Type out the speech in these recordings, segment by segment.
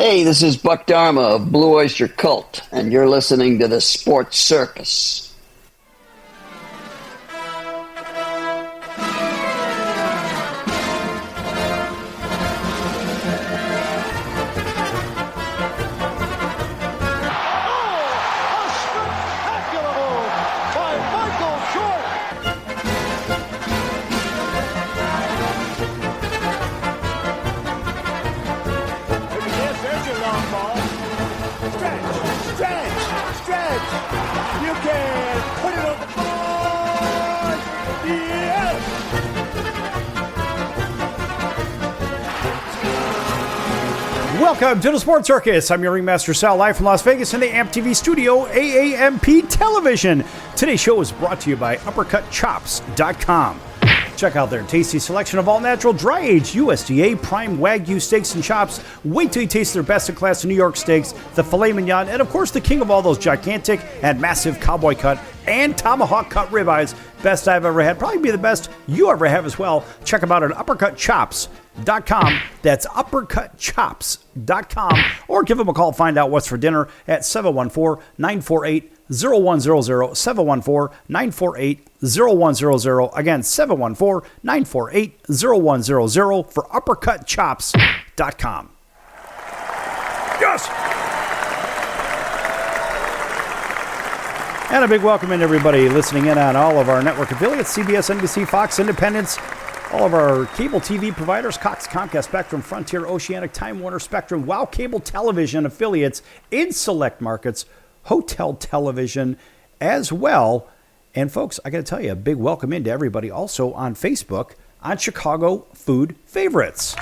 Hey, this is Buck Dharma of Blue Oyster Cult, and you're listening to the Sports Circus. Welcome to the Sports Circus. I'm your ringmaster Sal, live from Las Vegas in the AMP TV studio, AAMP Television. Today's show is brought to you by UppercutChops.com. Check out their tasty selection of all-natural, dry-aged USDA prime Wagyu steaks and chops. Wait till you taste their best-in-class New York steaks, the filet mignon, and of course the king of all those gigantic and massive cowboy cut and tomahawk cut ribeyes. Best I've ever had. Probably be the best you ever have as well. Check them out at UppercutChops.com. That's UppercutChops.com. Or give them a call. Find out what's for dinner at 714-948-0100. 714-948-0100. Again, 714-948-0100 for UppercutChops.com. Yes! And a big welcome in everybody listening in on all of our network affiliates, CBS, NBC, Fox, Independence, all of our cable TV providers, Cox, Comcast, Spectrum, Frontier, Oceanic, Time Warner, Spectrum, WOW Cable Television affiliates in select markets, Hotel Television as well. And folks, I got to tell you, a big welcome in to everybody also on Facebook on Chicago Food Favorites.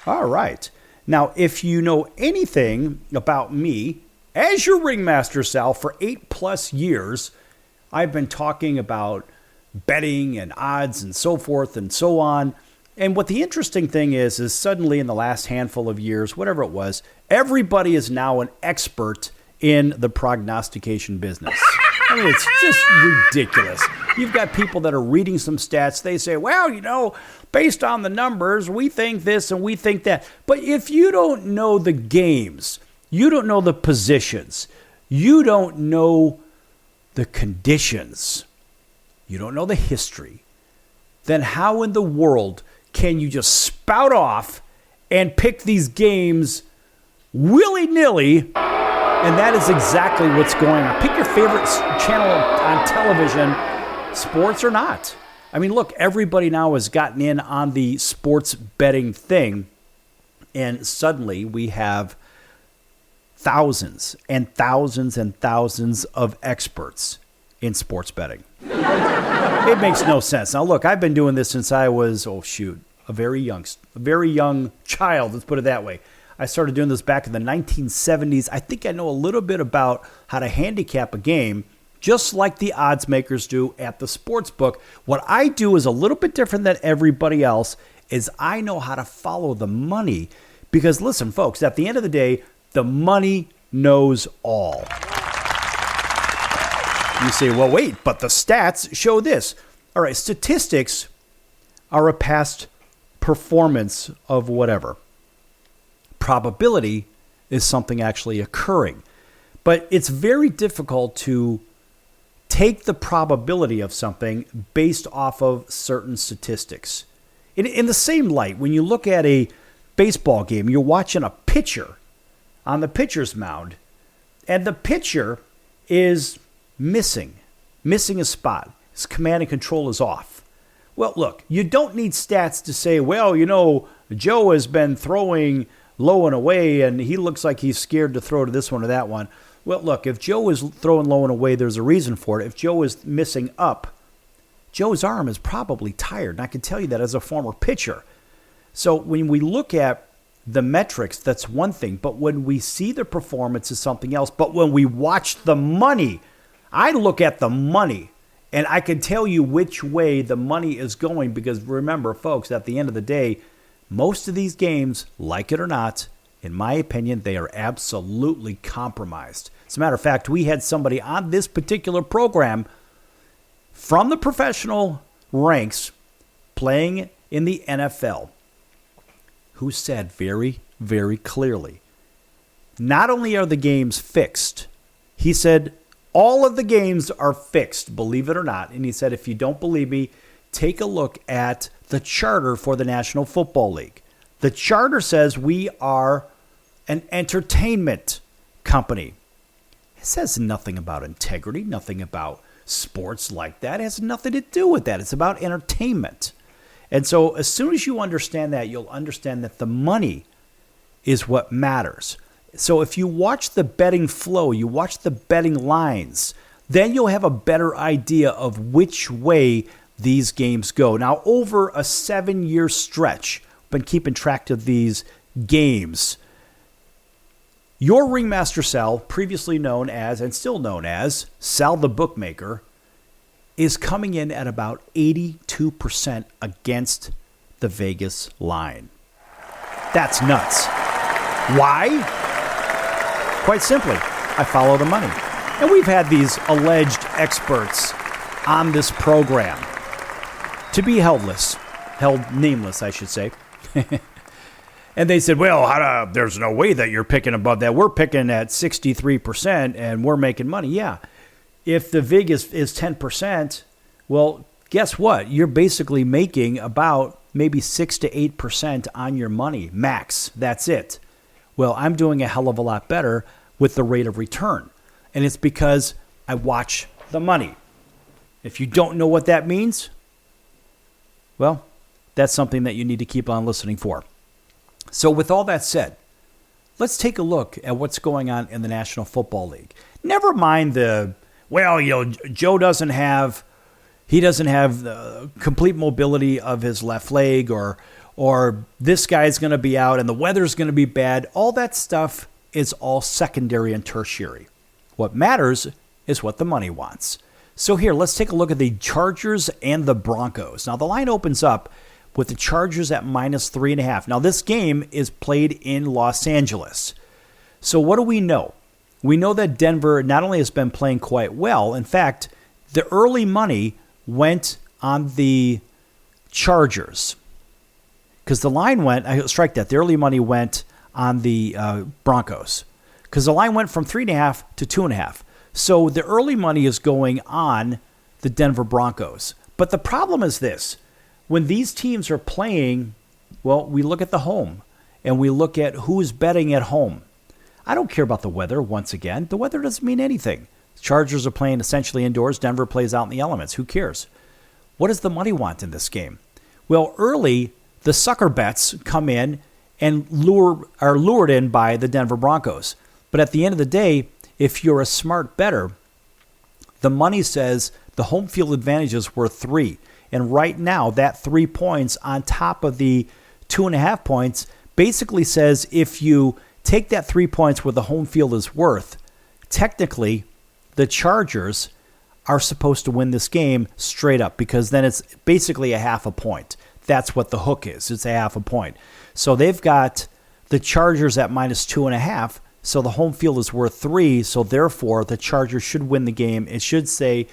All right. Now, if you know anything about me, as your ringmaster, Sal, for 8+ years, I've been talking about betting and odds and so forth and so on. And what the interesting thing is suddenly in the last handful of years, whatever it was, everybody is now an expert in the prognostication business. I mean, it's just ridiculous. You've got people that are reading some stats. They say, well, you know, based on the numbers, we think this and we think that. But if you don't know the games, you don't know the positions, you don't know the conditions, you don't know the history, then how in the world can you just spout off and pick these games willy-nilly? And that is exactly what's going on. Pick your favorite channel on television, sports or not. I mean, look, everybody now has gotten in on the sports betting thing, and suddenly we have thousands and thousands and thousands of experts in sports betting. It makes no sense. Now, look, I've been doing this since I was, a very young child, let's put it that way. I started doing this back in the 1970s. I think I know a little bit about how to handicap a game, just like the odds makers do at the sports book. What I do is a little bit different than everybody else, is I know how to follow the money. Because listen, folks, at the end of the day, the money knows all. You say, well, wait, but the stats show this. All right, statistics are a past performance of whatever. Probability is something actually occurring. But it's very difficult to take the probability of something based off of certain statistics. In the same light, when you look at a baseball game, you're watching a pitcher on the pitcher's mound, and the pitcher is missing a spot. His command and control is off. Well, look, you don't need stats to say, well, you know, Joe has been throwing low and away, and he looks like he's scared to throw to this one or that one. Well, look, if Joe is throwing low and away, there's a reason for it. If Joe is missing up, Joe's arm is probably tired, and I can tell you that as a former pitcher. So when we look at the metrics, that's one thing, but when we see the performance is something else. But when we watch the money, I look at the money, and I can tell you which way the money is going, because remember, folks, at the end of the day, most of these games, like it or not, in my opinion, they are absolutely compromised. As a matter of fact, we had somebody on this particular program from the professional ranks playing in the NFL who said very, very clearly, not only are the games fixed, he said all of the games are fixed, believe it or not. And he said, if you don't believe me, take a look at the charter for the National Football League. The charter says we are an entertainment company. It says nothing about integrity, nothing about sports like that. It has nothing to do with that. It's about entertainment. And so as soon as you understand that, you'll understand that the money is what matters. So if you watch the betting flow, you watch the betting lines, then you'll have a better idea of which way these games go. Now, over a 7-year stretch, I've been keeping track of these games. Your Ringmaster Sal, previously known as and still known as Sal the Bookmaker, is coming in at about 82% against the Vegas line. That's nuts. Why? Quite simply, I follow the money. And we've had these alleged experts on this program to be held nameless, I should say. And they said, well, there's no way that you're picking above that. We're picking at 63% and we're making money. Yeah. If the VIG is 10%, well, guess what? You're basically making about maybe 6 to 8% on your money, max. That's it. Well, I'm doing a hell of a lot better with the rate of return. And it's because I watch the money. If you don't know what that means, well, that's something that you need to keep on listening for. So with all that said, let's take a look at what's going on in the National Football League. Never mind Joe doesn't have the complete mobility of his left leg, or this guy's going to be out and the weather's going to be bad. All that stuff is all secondary and tertiary. What matters is what the money wants. So here, let's take a look at the Chargers and the Broncos. Now, the line opens up with the Chargers at -3.5. Now, this game is played in Los Angeles. So what do we know? We know that Denver not only has been playing quite well, in fact, the early money went on the Chargers. Because the line went, the early money went on the Broncos. Because the line went from 3.5 to 2.5. So the early money is going on the Denver Broncos. But the problem is this. When these teams are playing, well, we look at the home. And we look at who's betting at home. I don't care about the weather, once again. The weather doesn't mean anything. The Chargers are playing essentially indoors. Denver plays out in the elements. Who cares? What does the money want in this game? Well, early, the sucker bets come in and are lured in by the Denver Broncos. But at the end of the day, if you're a smart bettor, the money says the home field advantage is worth 3. And right now, that 3 points on top of the 2.5 points basically says if you take that 3 points where the home field is worth, technically, the Chargers are supposed to win this game straight up, because then it's basically a half a point. That's what the hook is. It's a half a point. So they've got the Chargers at -2.5. So the home field is worth 3. So therefore, the Chargers should win the game. It should say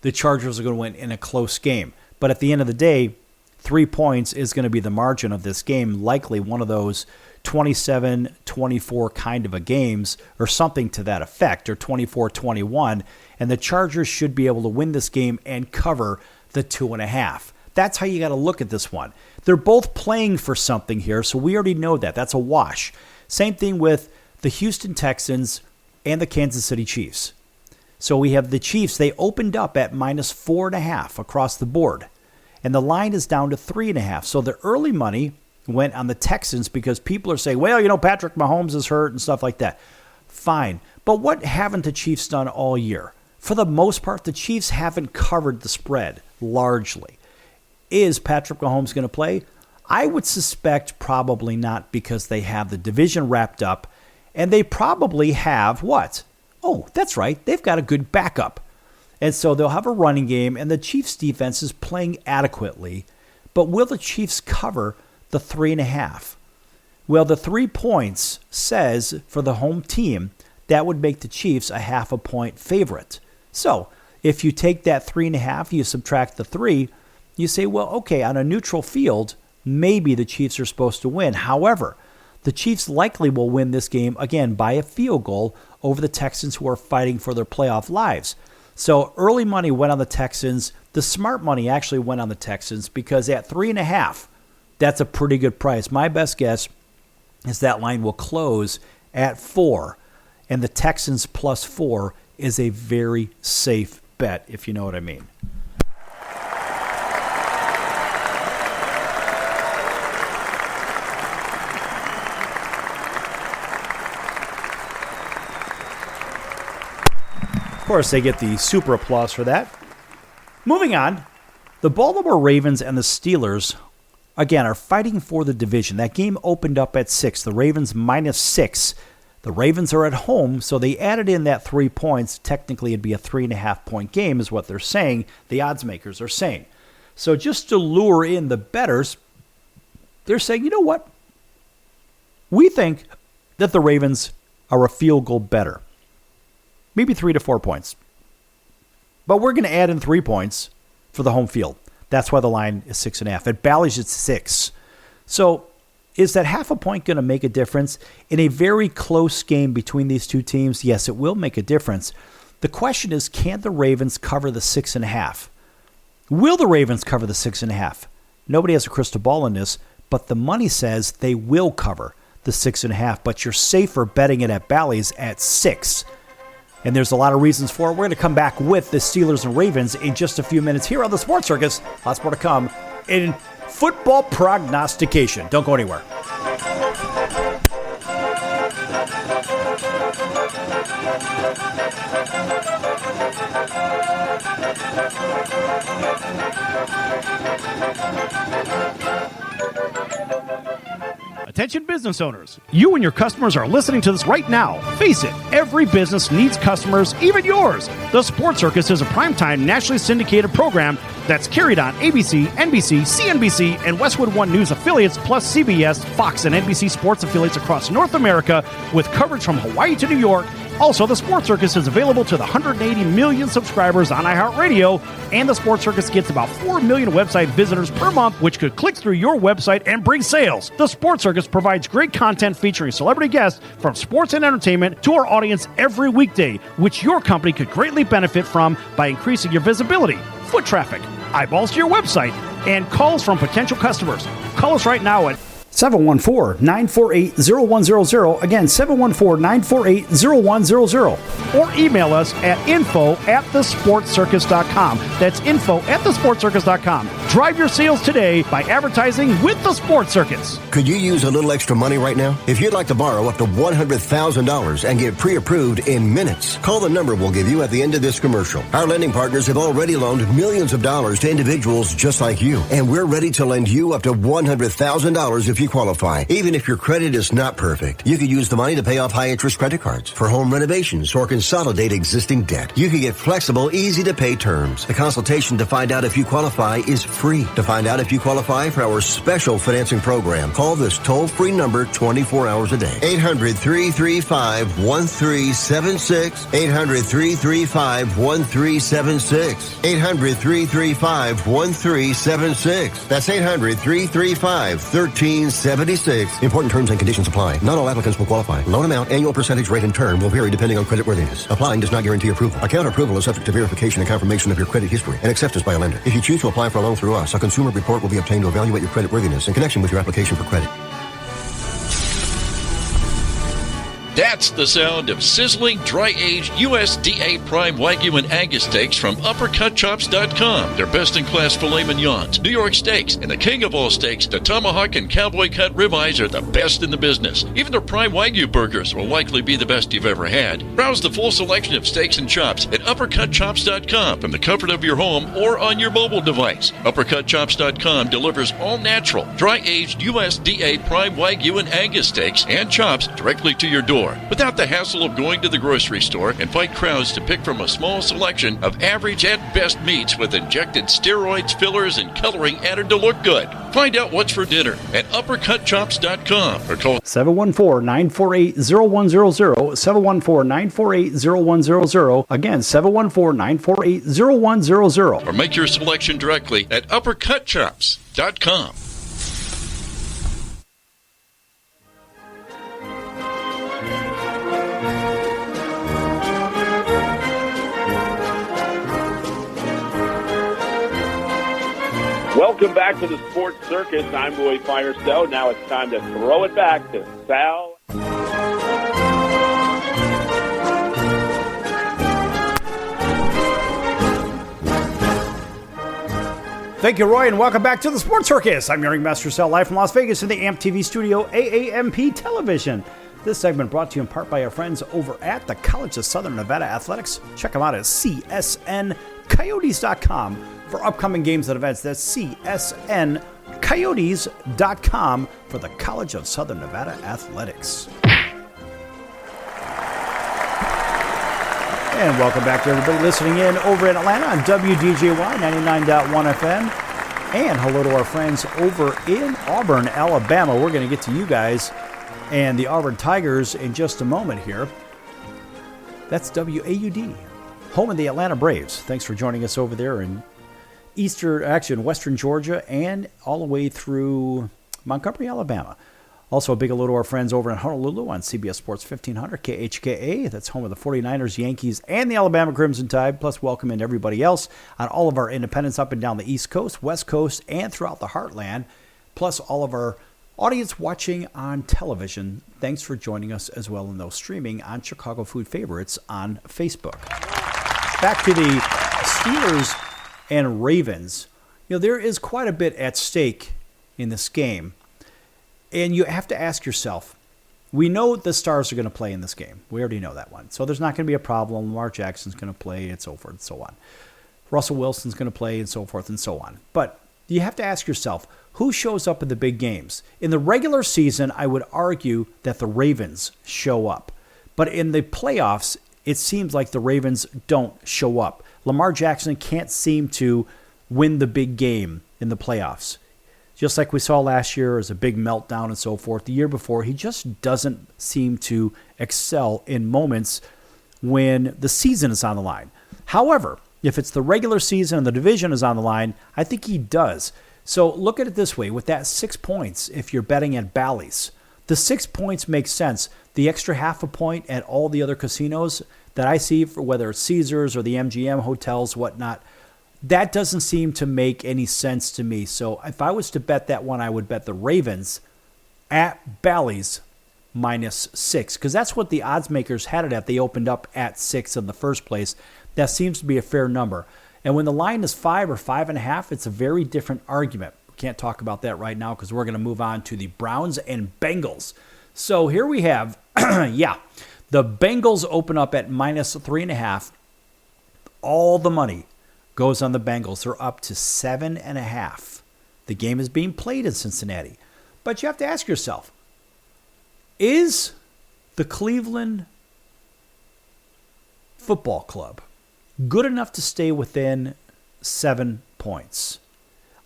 the Chargers are going to win in a close game. But at the end of the day, 3 points is going to be the margin of this game. Likely one of those 27-24 kind of a games, or something to that effect, or 24-21. And the Chargers should be able to win this game and cover the 2.5. That's how you got to look at this one. They're both playing for something here, so we already know that. That's a wash. Same thing with the Houston Texans and the Kansas City Chiefs. So we have the Chiefs. They opened up at -4.5 across the board, and the line is down to 3.5. So the early money went on the Texans because people are saying, well, Patrick Mahomes is hurt and stuff like that. Fine. But what haven't the Chiefs done all year? For the most part, the Chiefs haven't covered the spread largely. Is Patrick Mahomes going to play? I would suspect probably not, because they have the division wrapped up, and they probably have what? Oh, that's right. They've got a good backup. And so they'll have a running game, and the Chiefs' defense is playing adequately. But will the Chiefs cover the 3.5? Well, the 3 points says for the home team, that would make the Chiefs a half a point favorite. So if you take that 3.5, you subtract the 3, you say, well, okay, on a neutral field, maybe the Chiefs are supposed to win. However, the Chiefs likely will win this game, again, by a field goal over the Texans, who are fighting for their playoff lives. So early money went on the Texans. The smart money actually went on the Texans because at 3.5, that's a pretty good price. My best guess is that line will close at 4, and the Texans plus 4 is a very safe bet, if you know what I mean. Of course, they get the super applause for that. Moving on, the Baltimore Ravens and the Steelers, again, are fighting for the division. That game opened up at 6. The Ravens -6. The Ravens are at home, so they added in that 3 points. Technically, it'd be a 3.5-point game is what they're saying. The odds makers are saying. So just to lure in the bettors, they're saying, you know what? We think that the Ravens are a field goal better. Maybe 3 to 4 points. But we're going to add in 3 points for the home field. That's why the line is 6.5. At Bally's, it's 6. So is that half a point going to make a difference? In a very close game between these two teams, yes, it will make a difference. The question is, can the Ravens cover the 6.5? Will the Ravens cover the 6.5? Nobody has a crystal ball in this, but the money says they will cover the 6.5, but you're safer betting it at Bally's at 6. And there's a lot of reasons for it. We're going to come back with the Steelers and Ravens in just a few minutes here on the Sports Circus. Lots more to come in football prognostication. Don't go anywhere. Attention business owners, you and your customers are listening to this right now. Face it, every business needs customers, even yours. The Sports Circus is a primetime nationally syndicated program that's carried on ABC, NBC, CNBC, and Westwood One News affiliates, plus CBS, Fox, and NBC Sports affiliates across North America, with coverage from Hawaii to New York. Also, the Sports Circus is available to the 180 million subscribers on iHeartRadio, and the Sports Circus gets about 4 million website visitors per month, which could click through your website and bring sales. The Sports Circus provides great content featuring celebrity guests from sports and entertainment to our audience every weekday, which your company could greatly benefit from by increasing your visibility, foot traffic, eyeballs to your website, and calls from potential customers. Call us right now at 714-948-0100. Again, 714-948-0100. Or email us at info@thesportcircus.com. That's info@thesportcircus.com. Drive your sales today by advertising with the Sports Circus. Could you use a little extra money right now? If you'd like to borrow up to $100,000 and get pre-approved in minutes, call the number we'll give you at the end of this commercial. Our lending partners have already loaned millions of dollars to individuals just like you, and we're ready to lend you up to $100,000 if you qualify. Even if your credit is not perfect, you could use the money to pay off high-interest credit cards, for home renovations, or consolidate existing debt. You can get flexible, easy-to-pay terms. The consultation to find out if you qualify is free. To find out if you qualify for our special financing program, call this toll-free number 24 hours a day. 800-335-1376. 800-335-1376. 800-335-1376. That's 800-335-1376. Important terms and conditions apply. Not all applicants will qualify. Loan amount, annual percentage rate, and term will vary depending on creditworthiness. Applying does not guarantee approval. Account approval is subject to verification and confirmation of your credit history and acceptance by a lender. If you choose to apply for a loan through us, a consumer report will be obtained to evaluate your creditworthiness in connection with your application for credit. That's the sound of sizzling, dry-aged USDA Prime Wagyu and Angus steaks from UpperCutChops.com. Their best-in-class filet mignons, New York steaks, and the king of all steaks, the tomahawk and cowboy cut ribeyes are the best in the business. Even their Prime Wagyu burgers will likely be the best you've ever had. Browse the full selection of steaks and chops at UpperCutChops.com from the comfort of your home or on your mobile device. UpperCutChops.com delivers all-natural, dry-aged USDA Prime Wagyu and Angus steaks and chops directly to your door, without the hassle of going to the grocery store and fight crowds to pick from a small selection of average at best meats with injected steroids, fillers, and coloring added to look good. Find out what's for dinner at UpperCutChops.com or call 714-948-0100. 714-948-0100. Again, 714-948-0100. or make your selection directly at UpperCutChops.com. Welcome back to the Sports Circus. I'm Roy Firestone. Now it's time to throw it back to Sal. Thank you, Roy, and welcome back to the Sports Circus. I'm your ringmaster Sal, live from Las Vegas in the AMP TV studio, AAMP Television. This segment brought to you in part by our friends over at the College of Southern Nevada Athletics. Check them out at csncoyotes.com for upcoming games and events. That's csncoyotes.com for the College of Southern Nevada Athletics. And welcome back to everybody listening in over in Atlanta on WDJY 99.1 FM. And hello to our friends over in Auburn, Alabama. We're going to get to you guys and the Auburn Tigers in just a moment here. That's WAUD, home of the Atlanta Braves. Thanks for joining us over there in in western Georgia and all the way through Montgomery, Alabama. Also, a big hello to our friends over in Honolulu on CBS Sports 1500 KHKA. That's home of the 49ers, Yankees, and the Alabama Crimson Tide. Plus, welcome in everybody else on all of our independents up and down the East Coast, West Coast, and throughout the Heartland. Plus, all of our audience watching on television. Thanks for joining us as well in those streaming on Chicago Food Favorites on Facebook. Back to the Steelers and Ravens. There is quite a bit at stake in this game. And you have to ask yourself, we know the stars are going to play in this game. We already know that one. So there's not going to be a problem. Lamar Jackson's going to play and so forth and so on. Russell Wilson's going to play and so forth and so on. But you have to ask yourself, who shows up in the big games? In the regular season, I would argue that the Ravens show up. But in the playoffs, it seems like the Ravens don't show up. Lamar Jackson can't seem to win the big game in the playoffs. Just like we saw last year as a big meltdown and so forth. The year before, he just doesn't seem to excel in moments when the season is on the line. However, if it's the regular season and the division is on the line, I think he does. So look at it this way. With that 6 points, if you're betting at Bally's, the 6 points makes sense. The extra half a point at all the other casinos that I see, for whether it's Caesars or the MGM hotels, whatnot, that doesn't seem to make any sense to me. So if I was to bet that one, I would bet the Ravens at Bally's -6, because that's what the odds makers had it at. They opened up at 6 in the first place. That seems to be a fair number. And when the line is 5 or 5.5, it's a very different argument. We can't talk about that right now because we're going to move on to the Browns and Bengals. So here we have, the Bengals open up at -3.5. All the money goes on the Bengals. They're up to 7.5. The game is being played in Cincinnati. But you have to ask yourself, is the Cleveland Football Club good enough to stay within 7 points?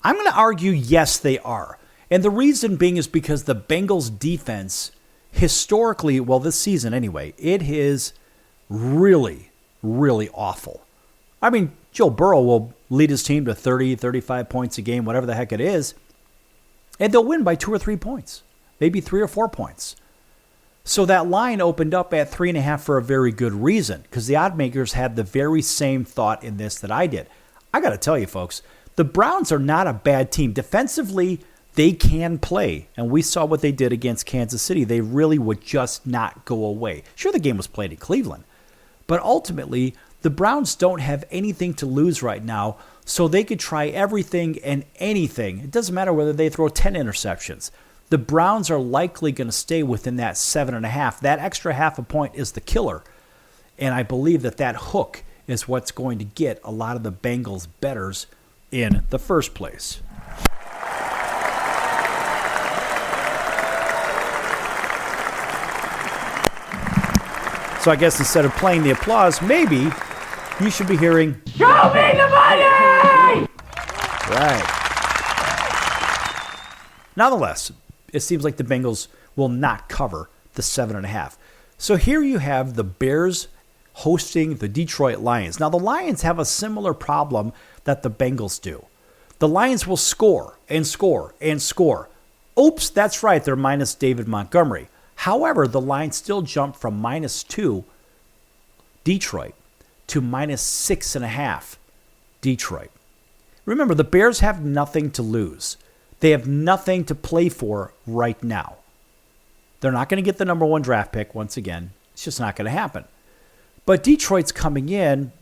I'm going to argue yes, they are. And the reason being is because the Bengals defense, historically, well, this season anyway, it is really, really awful. I mean, Joe Burrow will lead his team to 30, 35 points a game, whatever the heck it is, and they'll win by 2 or 3 points, maybe 3 or 4 points. So that line opened up at 3.5 for a very good reason, because the odd makers had the very same thought in this that I did. I got to tell you, folks, the Browns are not a bad team. Defensively, they can play, and we saw what they did against Kansas City. They really would just not go away. Sure, the game was played in Cleveland, but ultimately, the Browns don't have anything to lose right now, so they could try everything and anything. It doesn't matter whether they throw 10 interceptions. The Browns are likely going to stay within that 7.5. That extra half a point is the killer, and I believe that hook is what's going to get a lot of the Bengals bettors in the first place. So I guess instead of playing the applause, maybe you should be hearing, "Show me the money!" Right. Nonetheless, it seems like the Bengals will not cover the 7.5. So here you have the Bears hosting the Detroit Lions. Now, the Lions have a similar problem that the Bengals do. The Lions will score and score and score. Oops, that's right, they're minus David Montgomery. However, the line still jumped from -2 Detroit to -6.5 Detroit. Remember, the Bears have nothing to lose. They have nothing to play for right now. They're not going to get the number 1 draft pick once again. It's just not going to happen. But Detroit's coming in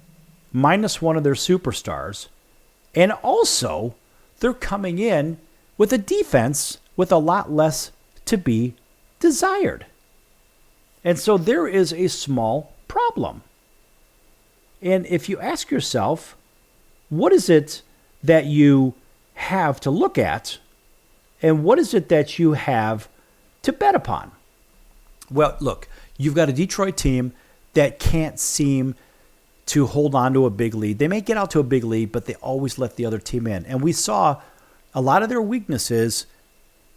minus one of their superstars. And also, they're coming in with a defense with a lot less to be desired. And so there is a small problem. And if you ask yourself, what is it that you have to look at? And what is it that you have to bet upon? Well, look, you've got a Detroit team that can't seem to hold on to a big lead. They may get out to a big lead, but they always let the other team in. And we saw a lot of their weaknesses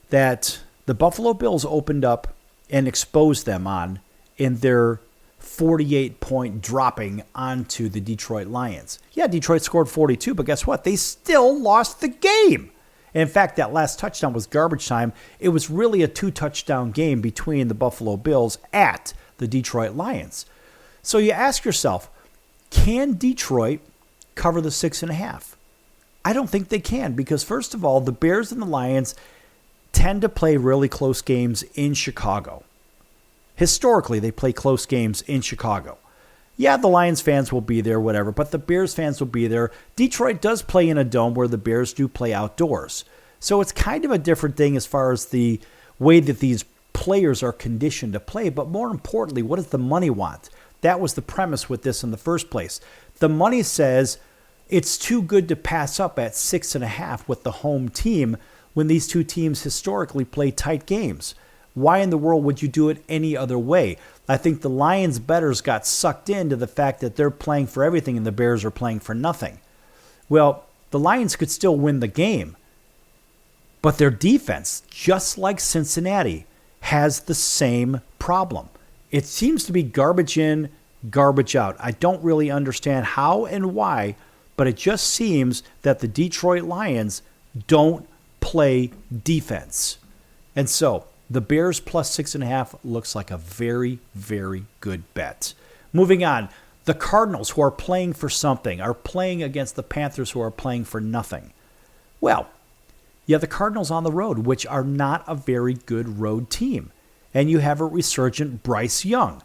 that the Buffalo Bills opened up and exposed them on in their 48-point dropping onto the Detroit Lions. Yeah, Detroit scored 42, but guess what? They still lost the game. And in fact, that last touchdown was garbage time. It was really a 2-touchdown game between the Buffalo Bills at the Detroit Lions. So you ask yourself, can Detroit cover the 6.5? I don't think they can because, first of all, the Bears and the Lions tend to play really close games in Chicago. Historically, they play close games in Chicago. Yeah, the Lions fans will be there, whatever, but the Bears fans will be there. Detroit does play in a dome where the Bears do play outdoors. So it's kind of a different thing as far as the way that these players are conditioned to play. But more importantly, what does the money want? That was the premise with this in the first place. The money says it's too good to pass up at 6.5 with the home team when these two teams historically play tight games. Why in the world would you do it any other way? I think the Lions bettors got sucked into the fact that they're playing for everything and the Bears are playing for nothing. Well, the Lions could still win the game, but their defense, just like Cincinnati, has the same problem. It seems to be garbage in, garbage out. I don't really understand how and why, but it just seems that the Detroit Lions don't play defense. And so the Bears plus 6.5 looks like a very, very good bet. Moving on, the Cardinals, who are playing for something, are playing against the Panthers, who are playing for nothing. Well, you have the Cardinals on the road, which are not a very good road team. And you have a resurgent Bryce Young. And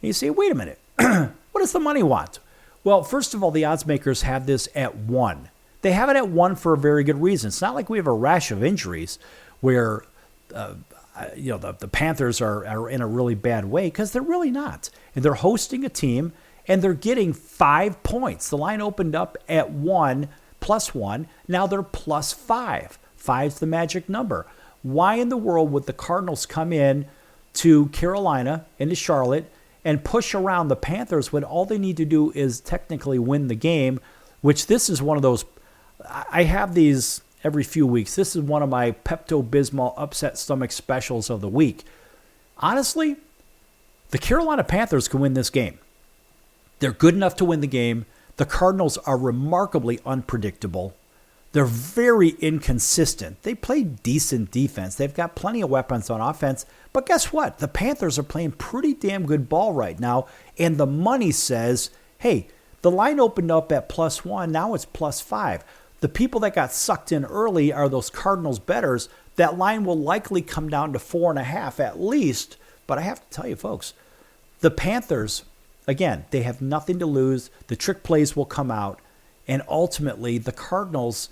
you say, wait a minute, what does the money want? Well, first of all, the odds makers have this at 1. They have it at 1 for a very good reason. It's not like we have a rash of injuries where the Panthers are in a really bad way, because they're really not. And they're hosting a team, and they're getting 5 points. The line opened up at 1, +1. Now they're +5. 5's the magic number. Why in the world would the Cardinals come in to Carolina, into Charlotte, and push around the Panthers when all they need to do is technically win the game, which this is one of those. I have these every few weeks. This is one of my Pepto-Bismol upset stomach specials of the week. Honestly, the Carolina Panthers can win this game. They're good enough to win the game. The Cardinals are remarkably unpredictable. They're very inconsistent. They play decent defense. They've got plenty of weapons on offense. But guess what? The Panthers are playing pretty damn good ball right now. And the money says, hey, the line opened up at +1. Now it's +5. The people that got sucked in early are those Cardinals bettors. That line will likely come down to 4.5 at least. But I have to tell you, folks, the Panthers, again, they have nothing to lose. The trick plays will come out. And ultimately, the Cardinals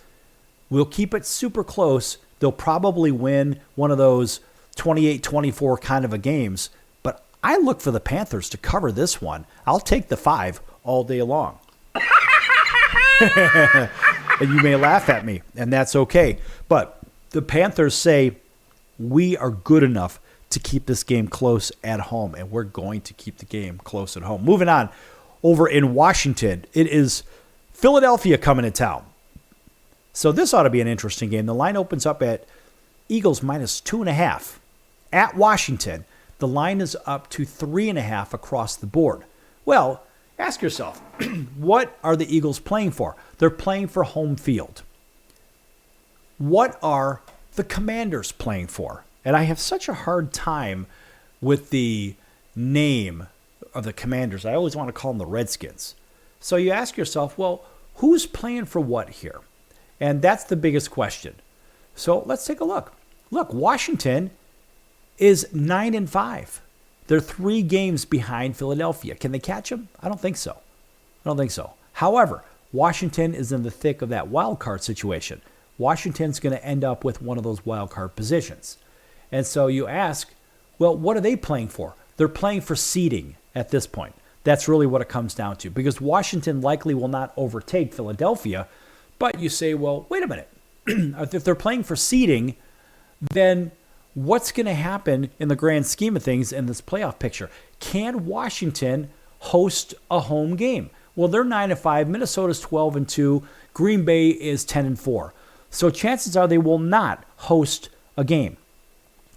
will keep it super close. They'll probably win one of those 28-24 kind of a games. But I look for the Panthers to cover this one. I'll take the 5 all day long. And you may laugh at me, and that's okay. But the Panthers say, we are good enough to keep this game close at home, and we're going to keep the game close at home. Moving on, over in Washington, it is Philadelphia coming to town. So this ought to be an interesting game. The line opens up at Eagles -2.5. At Washington, the line is up to 3.5 across the board. Well, ask yourself, what are the Eagles playing for? They're playing for home field. What are the Commanders playing for? And I have such a hard time with the name of the Commanders. I always want to call them the Redskins. So you ask yourself, well, who's playing for what here? And that's the biggest question. So let's take a look. Look, Washington is 9-5. They're 3 games behind Philadelphia. Can they catch them? I don't think so. However, Washington is in the thick of that wild card situation. Washington's going to end up with one of those wild card positions. And so you ask, well, what are they playing for? They're playing for seeding at this point. That's really what it comes down to, because Washington likely will not overtake Philadelphia. But you say, well, wait a minute. If they're playing for seeding, then what's going to happen in the grand scheme of things in this playoff picture? Can Washington host a home game? Well, they're 9-5. Minnesota's 12-2. Green Bay is 10-4. So chances are they will not host a game.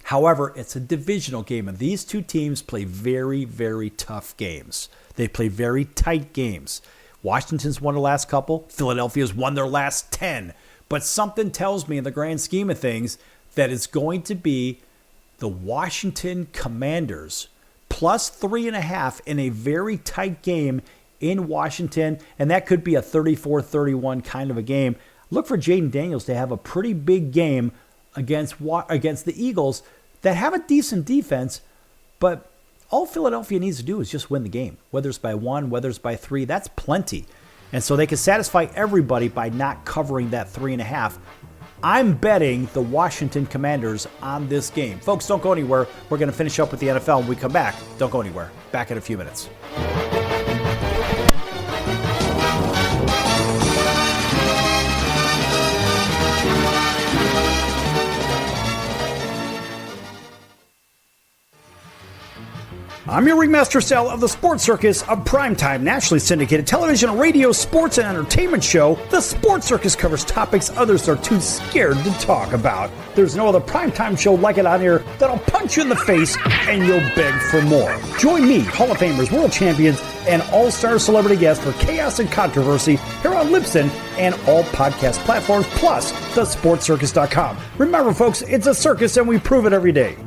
However, it's a divisional game, and these two teams play very, very tough games. They play very tight games. Washington's won the last couple. Philadelphia's won their last 10. But something tells me in the grand scheme of things that it's going to be the Washington Commanders plus 3.5 in a very tight game in Washington, and that could be a 34-31 kind of a game. Look for Jaden Daniels to have a pretty big game against the Eagles that have a decent defense, but all Philadelphia needs to do is just win the game. Whether it's by 1, whether it's by 3, that's plenty. And so they can satisfy everybody by not covering that 3.5. I'm betting the Washington Commanders on this game. Folks, don't go anywhere. We're going to finish up with the NFL when we come back. Don't go anywhere. Back in a few minutes. I'm your ringmaster Sal of the Sports Circus, a primetime nationally syndicated television, radio, sports, and entertainment show. The Sports Circus covers topics others are too scared to talk about. There's no other primetime show like it on here that'll punch you in the face and you'll beg for more. Join me, Hall of Famers, world champions, and all-star celebrity guests for chaos and controversy here on Libsyn and all podcast platforms, plus thesportscircus.com. Remember, folks, it's a circus and we prove it every day.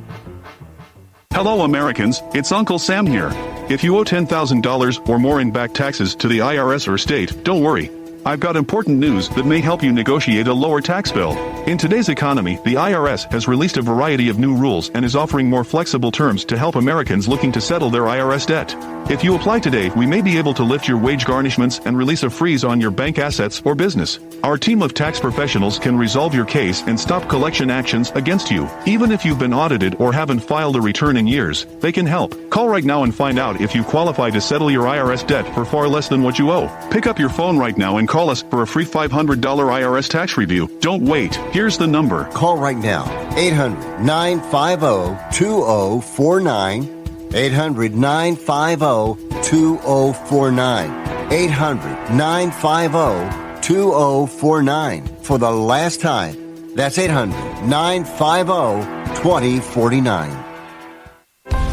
Hello, Americans. It's Uncle Sam here. If you owe $10,000 or more in back taxes to the IRS or state, don't worry. I've got important news that may help you negotiate a lower tax bill. In today's economy, the IRS has released a variety of new rules and is offering more flexible terms to help Americans looking to settle their IRS debt. If you apply today, we may be able to lift your wage garnishments and release a freeze on your bank assets or business. Our team of tax professionals can resolve your case and stop collection actions against you. Even if you've been audited or haven't filed a return in years, they can help. Call right now and find out if you qualify to settle your IRS debt for far less than what you owe. Pick up your phone right now and call us for a free $500 IRS tax review. Don't wait. Here's the number. Call right now. 800-950-2049. 800-950-2049. 800-950-2049. For the last time. That's 800-950-2049.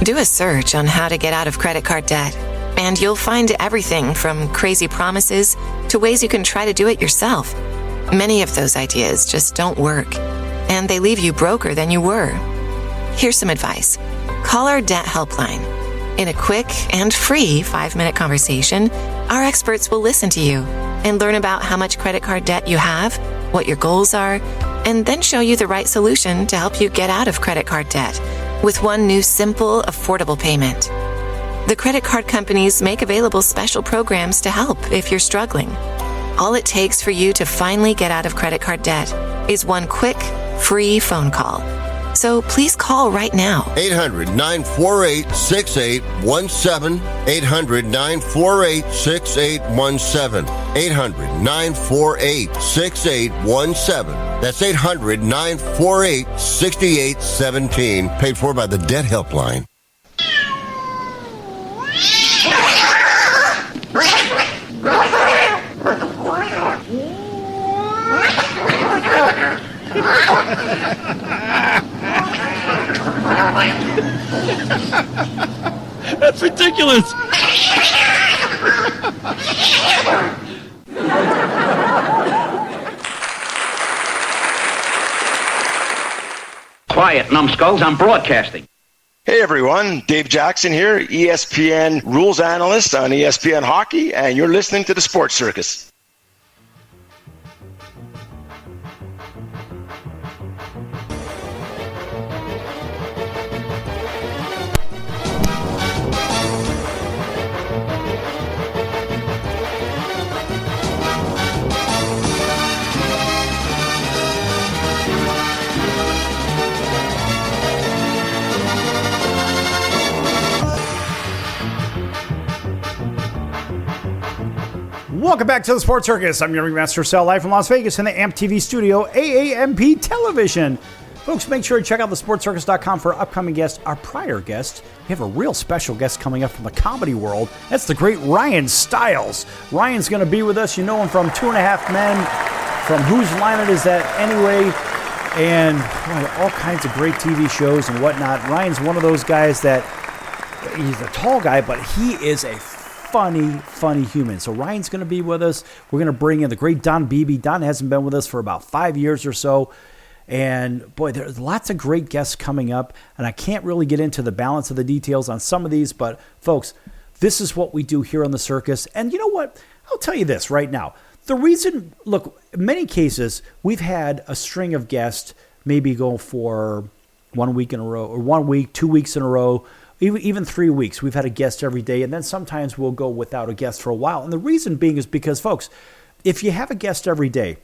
Do a search on how to get out of credit card debt, and you'll find everything from crazy promises to ways you can try to do it yourself. Many of those ideas just don't work, and they leave you broker than you were. Here's some advice. Call our debt helpline. In a quick and free 5-minute conversation, our experts will listen to you and learn about how much credit card debt you have, what your goals are, and then show you the right solution to help you get out of credit card debt with one new simple, affordable payment. The credit card companies make available special programs to help if you're struggling. All it takes for you to finally get out of credit card debt is one quick, free phone call. So please call right now. 800-948-6817. 800-948-6817. 800-948-6817. That's 800-948-6817. Paid for by the Debt Helpline. That's ridiculous. Quiet, numbskulls, I'm broadcasting. Hey everyone, Dave Jackson here, ESPN rules analyst on ESPN Hockey, and you're listening to the Sports Circus. Welcome back to the Sports Circus. I'm your ringmaster Sal, live from Las Vegas in the AMP TV studio, AAMP Television. Folks, make sure to check out thesportscircus.com for upcoming guests. Our prior guest, we have a real special guest coming up from the comedy world. That's the great Ryan Stiles. Ryan's going to be with us. You know him from 2.5 Men, from Whose Line It Is That Anyway, and all kinds of great TV shows and whatnot. Ryan's one of those guys that, he's a tall guy, but he is a funny human. So Ryan's going to be with us. We're going to bring in the great Don Beebe. Don hasn't been with us for about 5 years or so. And boy, there's lots of great guests coming up. And I can't really get into the balance of the details on some of these. But folks, this is what we do here on the circus. And you know what? I'll tell you this right now. The reason, look, in many cases, we've had a string of guests maybe go for 1 week in a row, or 1 week, 2 weeks in a row, even 3 weeks. We've had a guest every day, and then sometimes we'll go without a guest for a while. And the reason being is because, folks, if you have a guest every day,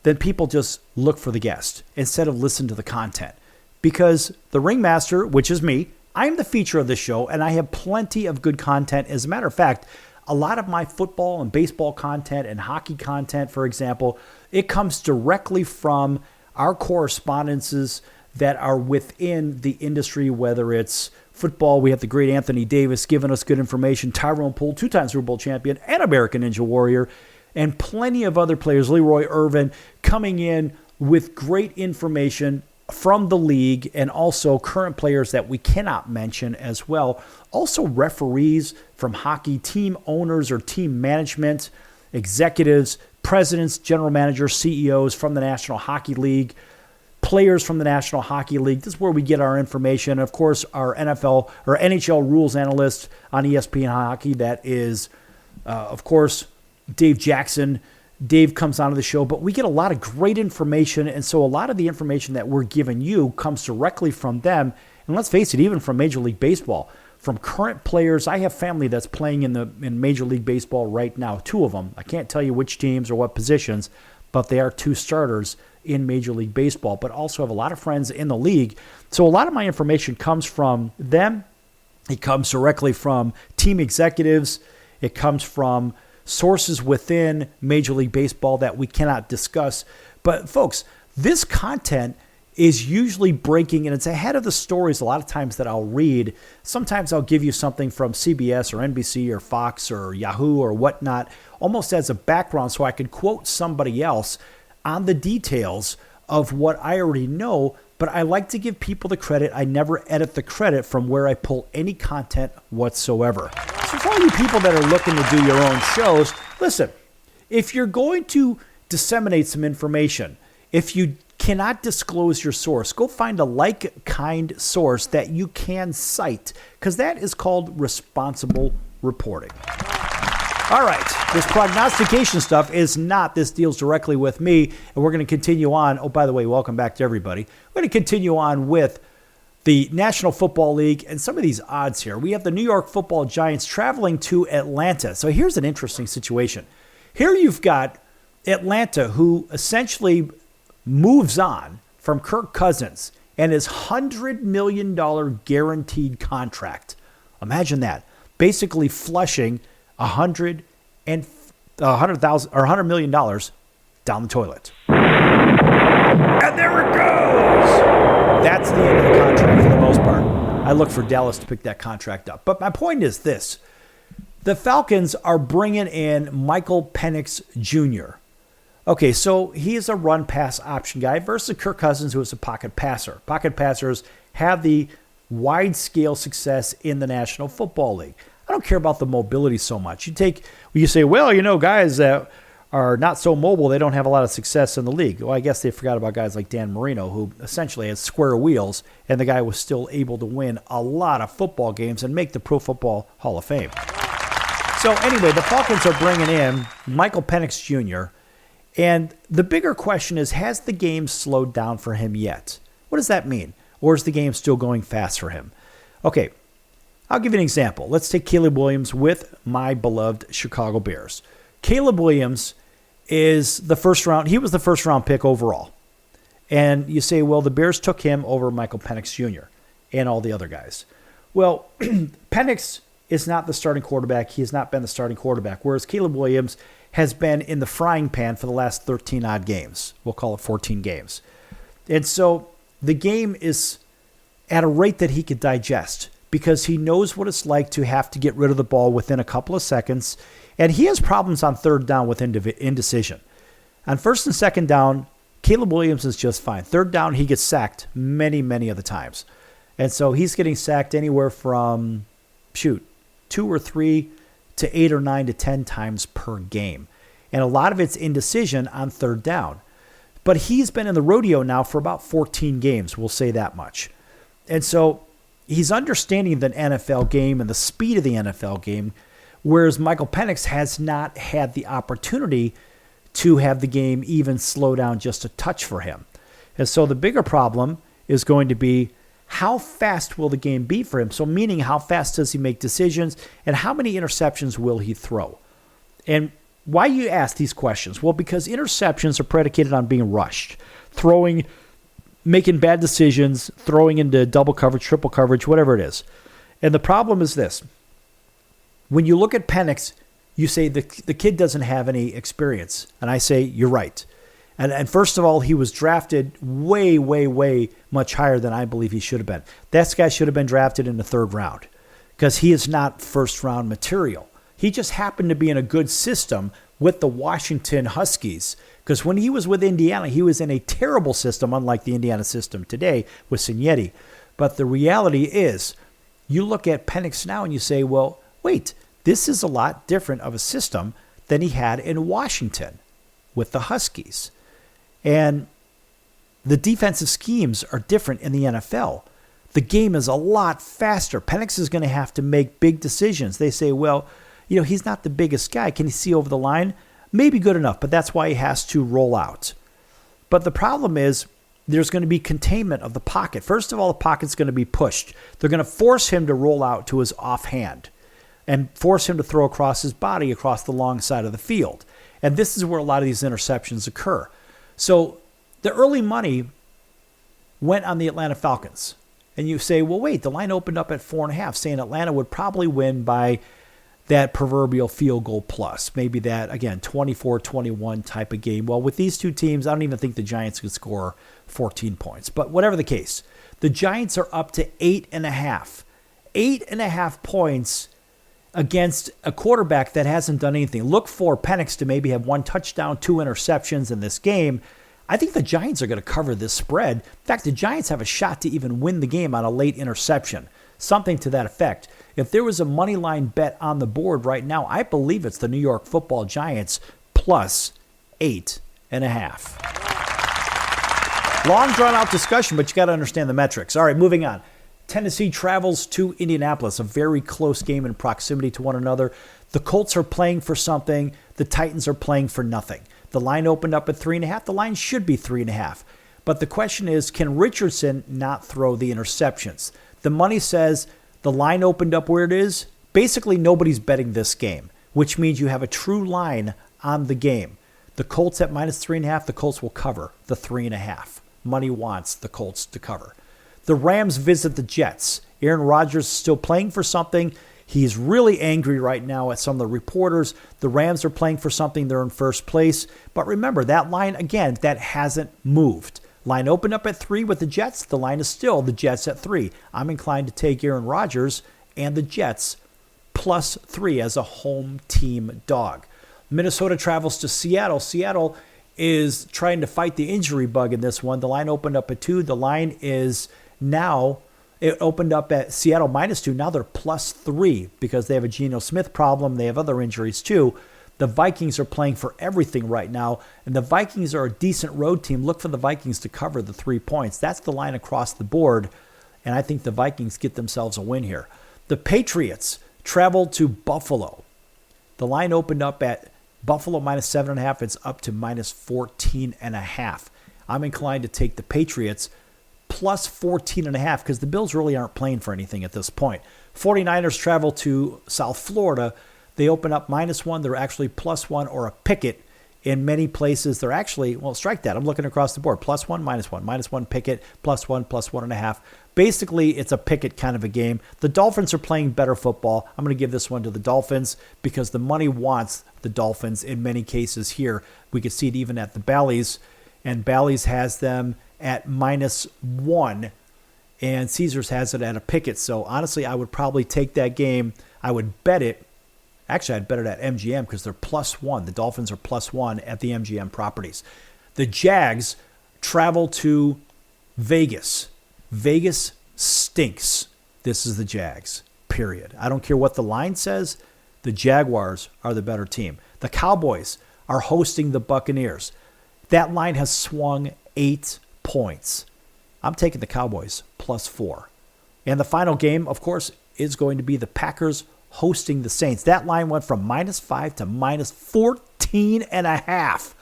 then people just look for the guest instead of listen to the content. Because the ringmaster, which is me, I'm the feature of this show, and I have plenty of good content. As a matter of fact, a lot of my football and baseball content and hockey content, for example, it comes directly from our correspondences that are within the industry, whether it's football. We have the great Anthony Davis giving us good information, Tyrone Poole, 2-time Super Bowl champion and American Ninja Warrior, and plenty of other players, Leroy Irvin, coming in with great information from the league, and also current players that we cannot mention as well. Also referees from hockey, team owners or team management, executives, presidents, general managers, CEOs from the National Hockey League, players from the National Hockey League. This is where we get our information. Of course, our NFL or NHL rules analyst on ESPN Hockey, that is, of course, Dave Jackson. Dave comes onto the show, but we get a lot of great information, and so a lot of the information that we're giving you comes directly from them. And let's face it, even from Major League Baseball, from current players. I have family that's playing in Major League Baseball right now, 2 of them. I can't tell you which teams or what positions, but they are 2 starters in Major League Baseball, but also have a lot of friends in the league. So a lot of my information comes from them. It comes directly from team executives. It comes from sources within Major League Baseball that we cannot discuss. But folks, this content is usually breaking, and it's ahead of the stories a lot of times that I'll read. Sometimes I'll give you something from CBS or NBC or Fox or Yahoo or whatnot, almost as a background so I could quote somebody else on the details of what I already know. But I like to give people the credit. I never edit the credit from where I pull any content whatsoever. So for all you people that are looking to do your own shows, listen, if you're going to disseminate some information, if you cannot disclose your source, go find a like-kind source that you can cite, because that is called responsible reporting. All right, this prognostication stuff is not. This deals directly with me, and we're going to continue on. Oh, by the way, welcome back to everybody. We're going to continue on with the National Football League and some of these odds here. We have the New York Football Giants traveling to Atlanta. So here's an interesting situation. Here you've got Atlanta, who essentially moves on from Kirk Cousins and his $100 million guaranteed contract. Imagine that. Basically flushing $100 million down the toilet. And there it goes. That's the end of the contract for the most part. I look for Dallas to pick that contract up. But my point is this. The Falcons are bringing in Michael Penix Jr. Okay, so he is a run-pass option guy versus Kirk Cousins, who is a pocket passer. Pocket passers have the wide-scale success in the National Football League. I don't care about the mobility so much. You say, well, guys that are not so mobile, they don't have a lot of success in the league. Well, I guess they forgot about guys like Dan Marino, who essentially had square wheels, and the guy was still able to win a lot of football games and make the Pro Football Hall of Fame. So anyway, the Falcons are bringing in Michael Penix Jr., and the bigger question is, has the game slowed down for him yet? What does that mean? Or is the game still going fast for him? Okay, I'll give you an example. Let's take Caleb Williams with my beloved Chicago Bears. Caleb Williams is the first round. He was the first round pick overall. And you say, well, the Bears took him over Michael Penix Jr. and all the other guys. Well, Penix is not the starting quarterback. He has not been the starting quarterback, whereas Caleb Williams has been in the frying pan for the last 13-odd games. We'll call it 14 games. And so the game is at a rate that he could digest because he knows what it's like to have to get rid of the ball within a couple of seconds. And he has problems on third down with indecision. On first and second down, Caleb Williams is just fine. Third down, he gets sacked many, many of the times. And so he's getting sacked anywhere from, 2 or 3 to 8 or 9 to 10 times per game. And a lot of it's indecision on third down. But he's been in the rodeo now for about 14 games, we'll say that much. And so he's understanding the NFL game and the speed of the NFL game, whereas Michael Penix has not had the opportunity to have the game even slow down just a touch for him. And so the bigger problem is going to be how fast will the game be for him? So meaning how fast does he make decisions and how many interceptions will he throw? And why you ask these questions? Well, because interceptions are predicated on being rushed, making bad decisions, throwing into double coverage, triple coverage, whatever it is. And the problem is this. When you look at Penix, you say the kid doesn't have any experience. And I say, you're right. And first of all, he was drafted way, way, way much higher than I believe he should have been. That guy should have been drafted in the third round because he is not first-round material. He just happened to be in a good system with the Washington Huskies because when he was with Indiana, he was in a terrible system, unlike the Indiana system today with Cignetti. But the reality is, you look at Penix now and you say, well, wait, this is a lot different of a system than he had in Washington with the Huskies. And the defensive schemes are different in the NFL. The game is a lot faster. Penix is going to have to make big decisions. They say, well, he's not the biggest guy. Can he see over the line? Maybe good enough, but that's why he has to roll out. But the problem is there's going to be containment of the pocket. First of all, the pocket's going to be pushed. They're going to force him to roll out to his offhand and force him to throw across his body across the long side of the field. And this is where a lot of these interceptions occur. So the early money went on the Atlanta Falcons. And you say, well, wait, the line opened up at 4.5, saying Atlanta would probably win by that proverbial field goal plus. Maybe that, again, 24-21 type of game. Well, with these two teams, I don't even think the Giants could score 14 points. But whatever the case, the Giants are up to 8.5. 8.5 points against a quarterback that hasn't done anything. Look for Penix to maybe have 1 touchdown, 2 interceptions in this game. I think the Giants are going to cover this spread. In fact, the Giants have a shot to even win the game on a late interception. Something to that effect. If there was a money line bet on the board right now, I believe it's the New York Football Giants plus 8.5. Long drawn out discussion, but you got to understand the metrics. All right, moving on. Tennessee travels to Indianapolis, a very close game in proximity to one another. The Colts are playing for something. The Titans are playing for nothing. The line opened up at 3.5. The line should be 3.5. But the question is, can Richardson not throw the interceptions? The money says the line opened up where it is. Basically, nobody's betting this game, which means you have a true line on the game. The Colts at minus 3.5, the Colts will cover the 3.5. Money wants the Colts to cover. The Rams visit the Jets. Aaron Rodgers is still playing for something. He's really angry right now at some of the reporters. The Rams are playing for something. They're in first place. But remember, that line, again, that hasn't moved. Line opened up at 3 with the Jets. The line is still the Jets at 3. I'm inclined to take Aaron Rodgers and the Jets plus 3 as a home team dog. Minnesota travels to Seattle. Seattle is trying to fight the injury bug in this one. The line opened up at 2. The line is now, it opened up at Seattle minus 2. Now they're plus 3 because they have a Geno Smith problem. They have other injuries too. The Vikings are playing for everything right now, and the Vikings are a decent road team. Look for the Vikings to cover the 3 points. That's the line across the board, and I think the Vikings get themselves a win here. The Patriots travel to Buffalo. The line opened up at Buffalo minus 7.5. It's up to minus 14.5. I'm inclined to take the Patriots plus 14.5 because the Bills really aren't playing for anything at this point. 49ers travel to South Florida. They open up minus 1. They're actually plus 1 or a picket In many places, they're actually, well, strike that. I'm looking across the board. +1, -1, -1 Pickett, +1, +1.5. Basically, it's a Pickett kind of a game. The Dolphins are playing better football. I'm going to give this one to the Dolphins because the money wants the Dolphins in many cases here. We could see it even at the Bally's, and Bally's has them at -1, and Caesars has it at a Pickett. So honestly, I would probably take that game. I would bet it. Actually, I'd bet it at MGM because they're +1. The Dolphins are +1 at the MGM properties. The Jags travel to Vegas. Vegas stinks. This is the Jags, period. I don't care what the line says. The Jaguars are the better team. The Cowboys are hosting the Buccaneers. That line has swung 8 points. I'm taking the Cowboys +4. And the final game, of course, is going to be the Packers hosting the Saints. That line went from -5 to -14.5.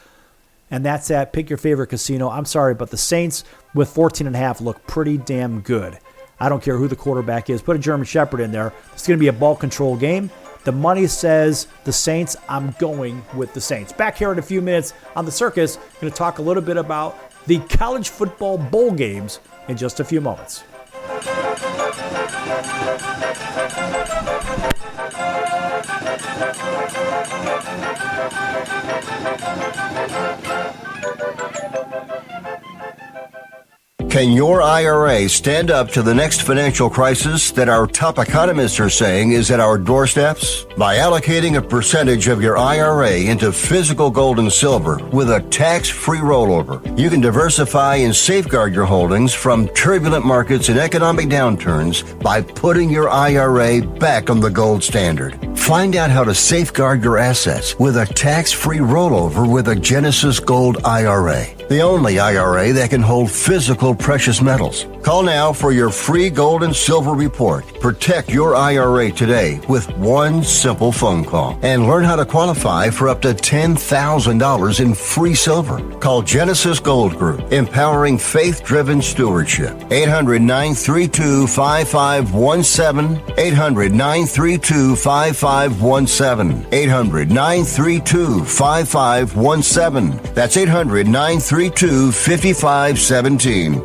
And that's at pick your favorite casino. I'm sorry, but the Saints with 14.5 look pretty damn good. I don't care who the quarterback is. Put a German Shepherd in there. It's going to be a ball control game. The money says the Saints. I'm going with the Saints. Back here in a few minutes on The Circus, going to talk a little bit about the college football bowl games in just a few moments. Can your IRA stand up to the next financial crisis that our top economists are saying is at our doorsteps? By allocating a percentage of your IRA into physical gold and silver with a tax-free rollover, you can diversify and safeguard your holdings from turbulent markets and economic downturns by putting your IRA back on the gold standard. Find out how to safeguard your assets with a tax-free rollover with a Genesis Gold IRA, the only IRA that can hold physical precious metals. Call now for your free gold and silver report. Protect your IRA today with one simple phone call and learn how to qualify for up to $10,000 in free silver. Call Genesis Gold Group, empowering faith-driven stewardship. 800-932-5517. 800-932-5517. 800-932-5517. That's 800-932-5517.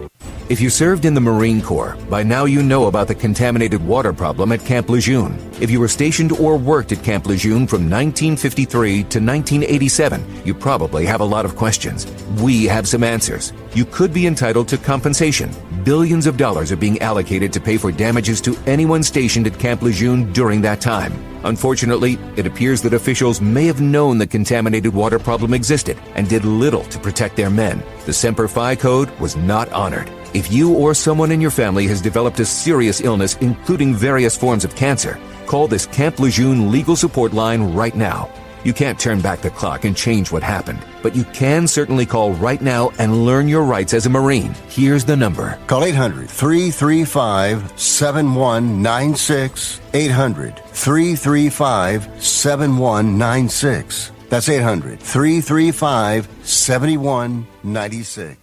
If you served in the Marine Corps, by now you know about the contaminated water problem at Camp Lejeune. If you were stationed or worked at Camp Lejeune from 1953 to 1987, you probably have a lot of questions. We have some answers. You could be entitled to compensation. Billions of dollars are being allocated to pay for damages to anyone stationed at Camp Lejeune during that time. Unfortunately, it appears that officials may have known the contaminated water problem existed and did little to protect their men. The Semper Fi code was not honored. If you or someone in your family has developed a serious illness, including various forms of cancer, call this Camp Lejeune legal support line right now. You can't turn back the clock and change what happened, but you can certainly call right now and learn your rights as a Marine. Here's the number. Call 800-335-7196. 800-335-7196. That's 800-335-7196.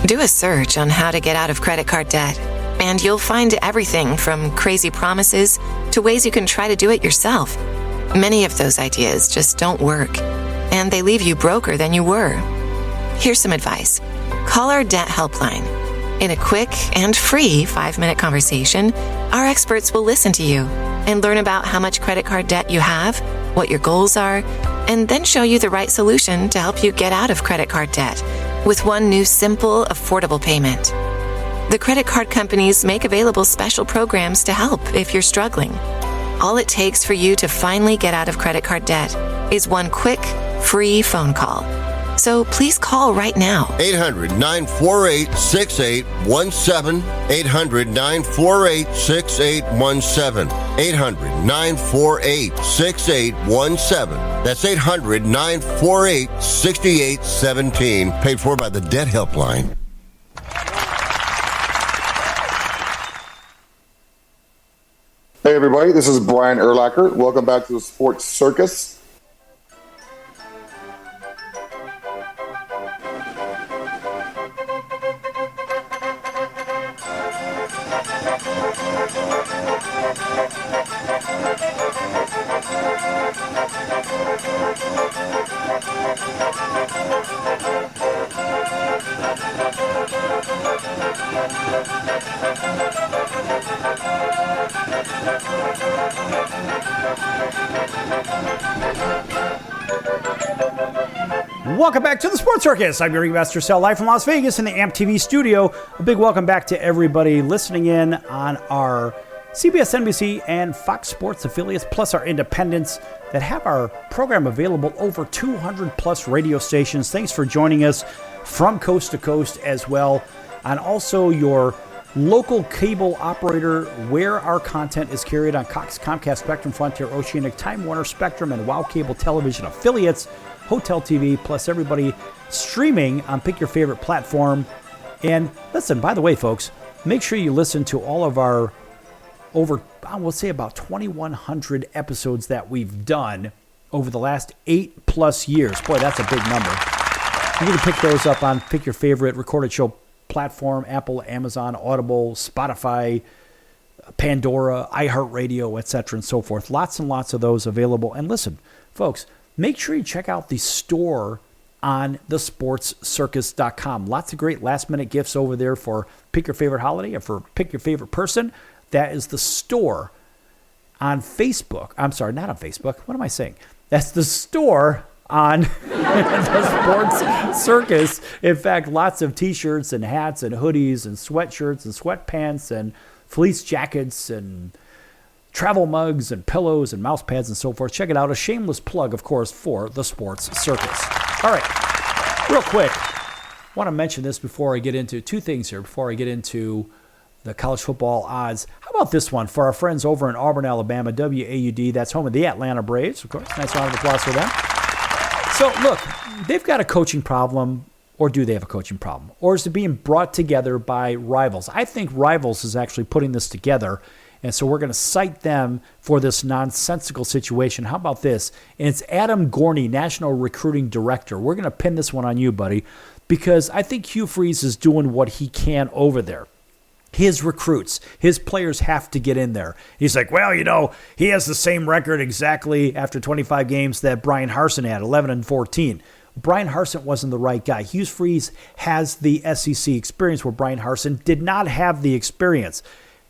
Do a search on how to get out of credit card debt, and you'll find everything from crazy promises to ways you can try to do it yourself. Many of those ideas just don't work, and they leave you broker than you were. Here's some advice. Call our debt helpline. In a quick and free 5-minute conversation, our experts will listen to you and learn about how much credit card debt you have, what your goals are, and then show you the right solution to help you get out of credit card debt with one new simple, affordable payment. The credit card companies make available special programs to help if you're struggling. All it takes for you to finally get out of credit card debt is one quick, free phone call. So please call right now. 800-948-6817. 800-948-6817. 800-948-6817. That's 800-948-6817. Paid for by the Debt Helpline. Hey everybody, this is Brian Urlacher. Welcome back to the Sports Circus. Welcome back to the Sports Circus. I'm your ringmaster Sal, live from Las Vegas in the AMP TV studio. A big welcome back to everybody listening in on our CBS, NBC, and Fox Sports affiliates, plus our independents that have our program available over 200 plus radio stations. Thanks for joining us from coast to coast as well, and also your local cable operator where our content is carried on Cox, Comcast, Spectrum, Frontier, Oceanic, Time Warner, Spectrum, and WOW Cable Television affiliates, Hotel TV, plus everybody streaming on Pick Your Favorite platform. And listen, by the way, folks, make sure you listen to all of our over, I will say about 2,100 episodes that we've done over the last 8+ years. Boy, that's a big number. You can pick those up on Pick Your Favorite recorded show platform, Apple, Amazon, Audible, Spotify, Pandora, iHeartRadio, etc., and so forth. Lots and lots of those available. And listen, folks, make sure you check out the store on thesportscircus.com. Lots of great last-minute gifts over there for Pick Your Favorite Holiday and for Pick Your Favorite Person. That is the store on Facebook. I'm sorry, not on Facebook. What am I saying? That's the store on the Sports Circus. In fact, lots of T-shirts and hats and hoodies and sweatshirts and sweatpants and fleece jackets and travel mugs and pillows and mouse pads and so forth. Check it out. A shameless plug, of course, for the Sports Circus. All right, real quick, I want to mention this before I get into two things here, before I get into the college football odds. How about this one for our friends over in Auburn, Alabama, WAUD? That's home of the Atlanta Braves, of course. Nice round of applause for them. So, look, they've got a coaching problem, or do they have a coaching problem? Or is it being brought together by Rivals? I think Rivals is actually putting this together, and so we're going to cite them for this nonsensical situation. How about this? And it's Adam Gorney, National Recruiting Director. We're going to pin this one on you, buddy, because I think Hugh Freeze is doing what he can over there. His recruits, his players have to get in there. He's like, well, you know, he has the same record exactly after 25 games that Brian Harsin had, 11-14. Brian Harsin wasn't the right guy. Hugh Freeze has the SEC experience where Brian Harsin did not have the experience.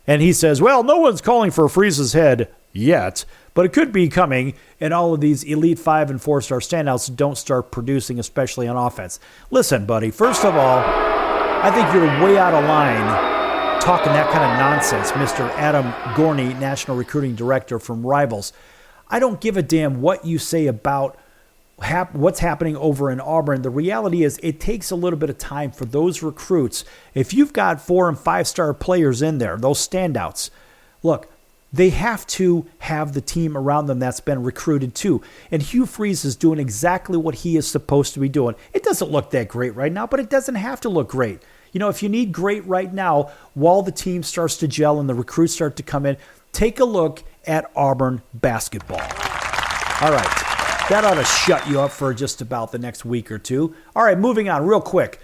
And he says, well, no one's calling for Freeze's head yet, but it could be coming, and all of these Elite 5 and 4-star standouts don't start producing, especially on offense. Listen, buddy, first of all, I think you're way out of line talking that kind of nonsense, Mr. Adam Gorney, National Recruiting Director from Rivals. I don't give a damn what you say about what's happening over in Auburn. The reality is it takes a little bit of time for those recruits. If you've got 4- and 5-star players in there, those standouts, look, they have to have the team around them that's been recruited too. And Hugh Freeze is doing exactly what he is supposed to be doing. It doesn't look that great right now, but it doesn't have to look great. You know, if you need great right now, while the team starts to gel and the recruits start to come in, take a look at Auburn basketball. All right, that ought to shut you up for just about the next week or two. All right, moving on real quick.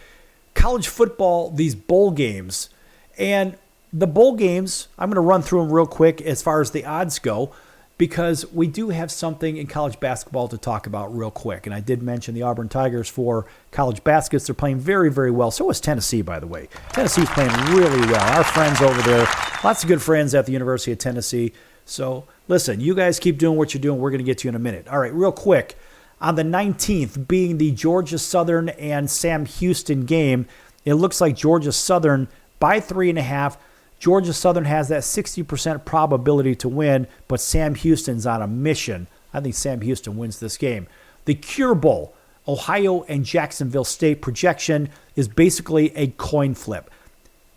College football, these bowl games. And the bowl games, I'm going to run through them real quick as far as the odds go, because we do have something in college basketball to talk about real quick. And I did mention the Auburn Tigers for college baskets. They're playing very, very well. So is Tennessee, by the way. Tennessee's playing really well. Our friends over there, lots of good friends at the University of Tennessee. So listen, you guys keep doing what you're doing. We're going to get to you in a minute. All right, real quick. On the 19th, being the Georgia Southern and Sam Houston game, it looks like Georgia Southern by 3.5. Georgia Southern has that 60% probability to win, but Sam Houston's on a mission. I think Sam Houston wins this game. The Cure Bowl, Ohio and Jacksonville State projection is basically a coin flip.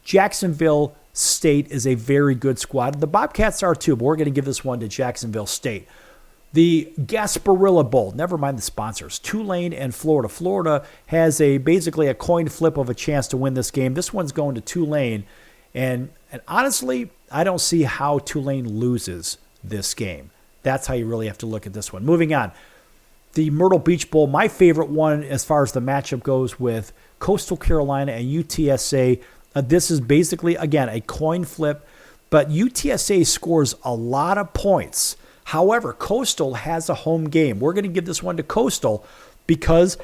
Jacksonville State is a very good squad. The Bobcats are too, but we're going to give this one to Jacksonville State. The Gasparilla Bowl, never mind the sponsors, Tulane and Florida. Florida has basically a coin flip of a chance to win this game. This one's going to Tulane. And honestly, I don't see how Tulane loses this game. That's how you really have to look at this one. Moving on. The Myrtle Beach Bowl, my favorite one as far as the matchup goes with Coastal Carolina and UTSA. This is basically, again, a coin flip, but UTSA scores a lot of points. However, Coastal has a home game. We're going to give this one to Coastal because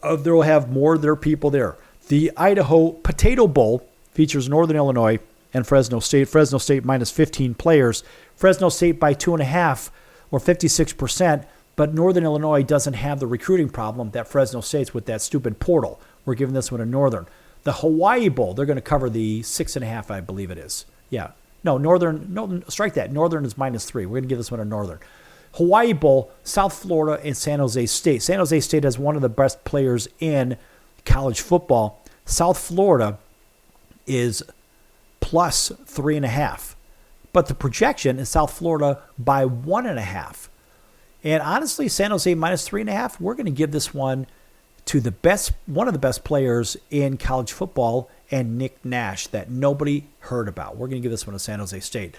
they'll have more of their people there. The Idaho Potato Bowl features Northern Illinois and Fresno State. Fresno State minus 15 players. Fresno State by 2.5 or 56%, but Northern Illinois doesn't have the recruiting problem that Fresno State's with that stupid portal. We're giving this one to Northern. The Hawaii Bowl, they're going to cover the 6.5, I believe it is. Yeah. No, Northern, strike that. Northern is minus 3. We're going to give this one to Northern. Hawaii Bowl, South Florida and San Jose State. San Jose State has one of the best players in college football. South Florida is plus 3.5. But the projection is South Florida by 1.5. And honestly, San Jose minus 3.5, we're going to give this one to one of the best players in college football, and Nick Nash, that nobody heard about. We're going to give this one to San Jose State.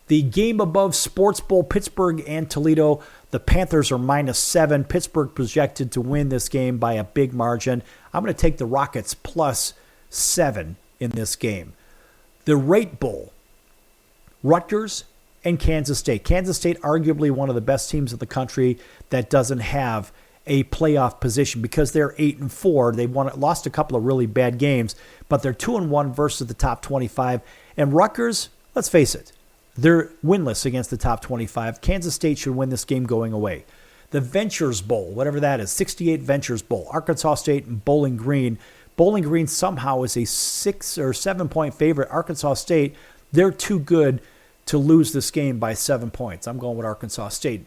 The game above Sports Bowl, Pittsburgh and Toledo. The Panthers are minus 7. Pittsburgh projected to win this game by a big margin. I'm going to take the Rockets plus 7 in this game. The Rate Bowl, Rutgers and Kansas State. Kansas State, arguably one of the best teams in the country that doesn't have a playoff position because they're 8-4. They lost a couple of really bad games, but they're 2-1 versus the top 25. And Rutgers, let's face it, they're winless against the top 25. Kansas State should win this game going away. The Ventures Bowl, whatever that is, 68 Ventures Bowl, Arkansas State and Bowling Green. Bowling Green somehow is a 6 or 7 point favorite. Arkansas State, they're too good to lose this game by 7 points. I'm going with Arkansas State.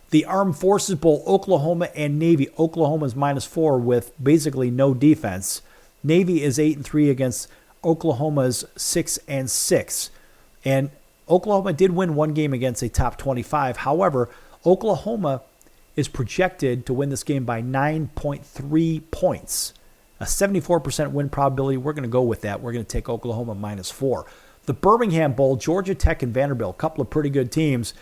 The Armed Forces Bowl, Oklahoma and Navy. Oklahoma is minus 4 with basically no defense. Navy is 8-3 against Oklahoma's 6-6. And Oklahoma did win one game against a top 25. However, Oklahoma is projected to win this game by 9.3 points. A 74% win probability. We're going to go with that. We're going to take Oklahoma minus 4. The Birmingham Bowl, Georgia Tech and Vanderbilt, a couple of pretty good teams.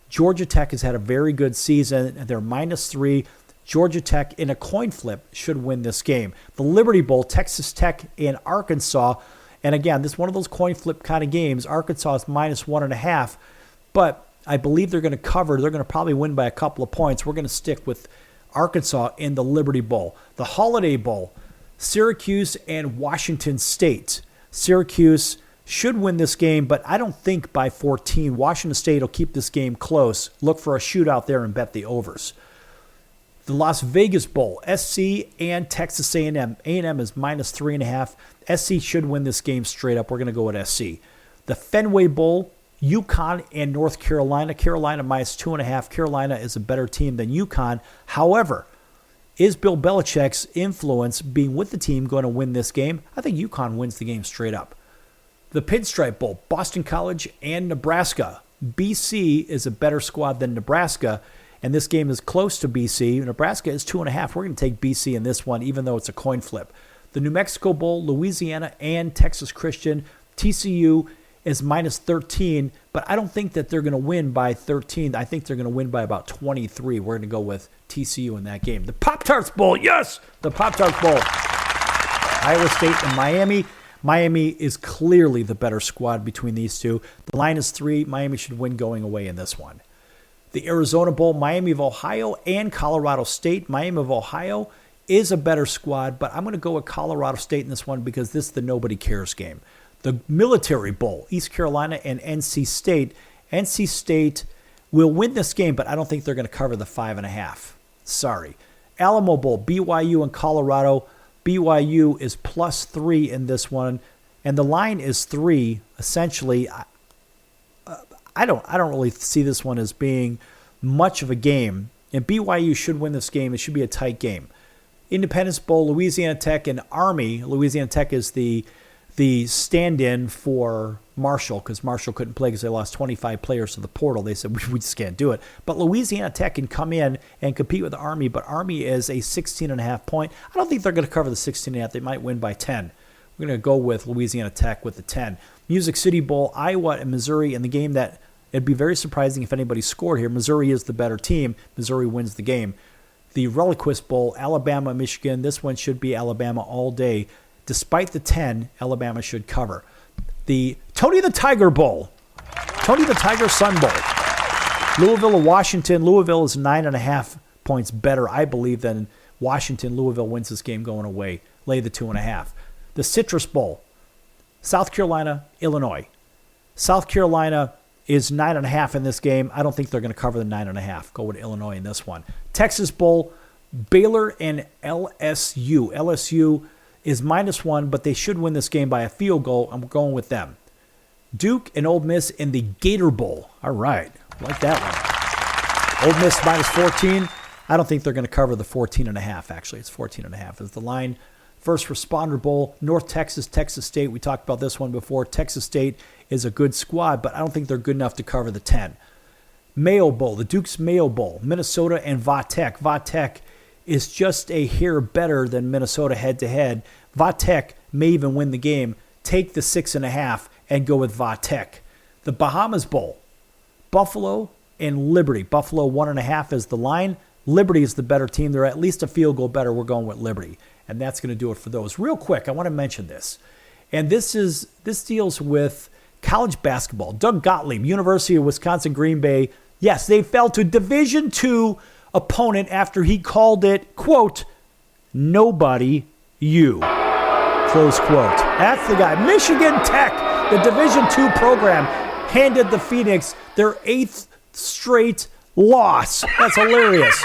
Georgia Tech has had a very good season. They're minus 3. Georgia Tech, in a coin flip, should win this game. The Liberty Bowl, Texas Tech and Arkansas. And again, this is one of those coin flip kind of games. Arkansas is minus 1.5. But I believe they're going to cover. They're going to probably win by a couple of points. We're going to stick with Arkansas in the Liberty Bowl. The Holiday Bowl, Syracuse and Washington State. Syracuse should win this game, but I don't think by 14. Washington State will keep this game close. Look for a shootout there and bet the overs. The Las Vegas Bowl, SC and Texas A&M. A&M is minus 3.5. SC should win this game straight up. We're going to go with SC. The Fenway Bowl, UConn and North Carolina. Carolina minus 2.5. Carolina is a better team than UConn. However, is Bill Belichick's influence being with the team going to win this game? I think UConn wins the game straight up. The Pinstripe Bowl, Boston College and Nebraska. BC is a better squad than Nebraska, and this game is close to BC. Nebraska is 2.5. We're going to take BC in this one, even though it's a coin flip. The New Mexico Bowl, Louisiana and Texas Christian. TCU is minus 13, but I don't think that they're going to win by 13. I think they're going to win by about 23. We're going to go with TCU in that game. The Pop-Tarts Bowl, yes! The Pop-Tarts Bowl. Iowa State and Miami. Miami is clearly the better squad between these two. The line is 3. Miami should win going away in this one. The Arizona Bowl, Miami of Ohio and Colorado State. Miami of Ohio is a better squad, but I'm going to go with Colorado State in this one because this is the nobody cares game. The Military Bowl, East Carolina and NC State. NC State will win this game, but I don't think they're going to cover the 5.5. Sorry. Alamo Bowl, BYU and Colorado. BYU is plus 3 in this one, and the line is 3. Essentially, I don't really see this one as being much of a game. And BYU should win this game. It should be a tight game. Independence Bowl, Louisiana Tech and Army. Louisiana Tech is the stand-in for Marshall because Marshall couldn't play because they lost 25 players to the portal. They said, we just can't do it. But Louisiana Tech can come in and compete with Army, but Army is a 16.5 point. I don't think they're going to cover the 16.5. They might win by 10. We're going to go with Louisiana Tech with the 10. Music City Bowl, Iowa and Missouri in the game that it'd be very surprising if anybody scored here. Missouri is the better team. Missouri wins the game. The Reliquist Bowl, Alabama, Michigan. This one should be Alabama all day. Despite the 10, Alabama should cover. The Tony the Tiger Bowl. Tony the Tiger Sun Bowl. Louisville and Washington. Louisville is 9.5 points better, I believe, than Washington. Louisville wins this game going away. Lay the 2.5. The Citrus Bowl. South Carolina, Illinois. South Carolina is 9.5 in this game. I don't think they're going to cover the 9.5. Go with Illinois in this one. Texas Bowl, Baylor and LSU. LSU is -1, but they should win this game by a field goal. I'm going with them. Duke and Ole Miss in the Gator Bowl. All right. Like that one. Ole Miss -14. I don't think they're going to cover the 14.5, actually. It's 14.5 is the line. First Responder Bowl, North Texas, Texas State. We talked about this one before. Texas State is a good squad, but I don't think they're good enough to cover the 10. Mayo Bowl, the Duke's Mayo Bowl, Minnesota and Va-Tech. Va-Tech is just a hair better than Minnesota head-to-head. Va-Tech may even win the game. Take the 6.5 and go with Va-Tech. The Bahamas Bowl, Buffalo and Liberty. Buffalo 1.5 is the line. Liberty is the better team. They're at least a field goal better. We're going with Liberty. And that's going to do it for those. Real quick, I want to mention this. And this deals with college basketball. Doug Gottlieb, University of Wisconsin, Green Bay. Yes, they fell to Division II opponent after he called it, quote, nobody you. Close quote. That's the guy. Michigan Tech, the Division II program, handed the Phoenix their 8th straight loss. That's hilarious.